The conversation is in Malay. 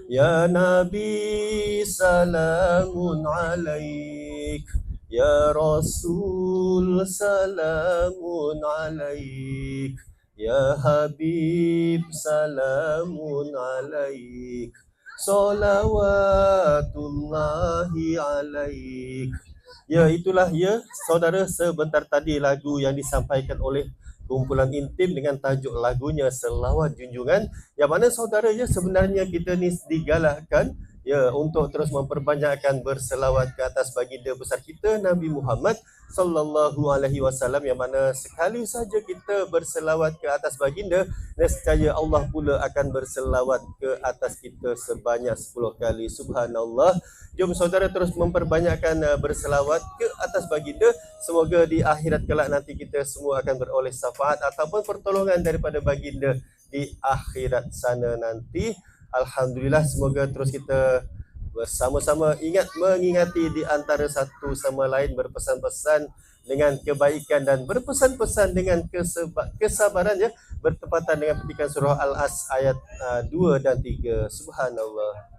Ya Nabi salamun alaik, Ya Rasul salamun alaik, Ya Habib salamun alaik, salawatullahi alaik. Ya, itulah ya saudara, sebentar tadi lagu yang disampaikan oleh kumpulan intim dengan tajuk lagunya Selawat Junjungan, yang mana saudara ya, sebenarnya kita ni digalakkan ya untuk terus memperbanyakkan berselawat ke atas baginda besar kita Nabi Muhammad sallallahu alaihi wasallam, yang mana sekali saja kita berselawat ke atas baginda, nescaya Allah pula akan berselawat ke atas kita sebanyak 10 kali. Subhanallah. Jom saudara terus memperbanyakkan berselawat ke atas baginda. Semoga di akhirat kelak nanti kita semua akan beroleh syafaat ataupun pertolongan daripada baginda di akhirat sana nanti. Alhamdulillah, semoga terus kita bersama-sama mengingati di antara satu sama lain, berpesan-pesan dengan kebaikan dan berpesan-pesan dengan kesabaran ya, bertepatan dengan petikan surah Al-As ayat 2 dan 3. Subhanallah.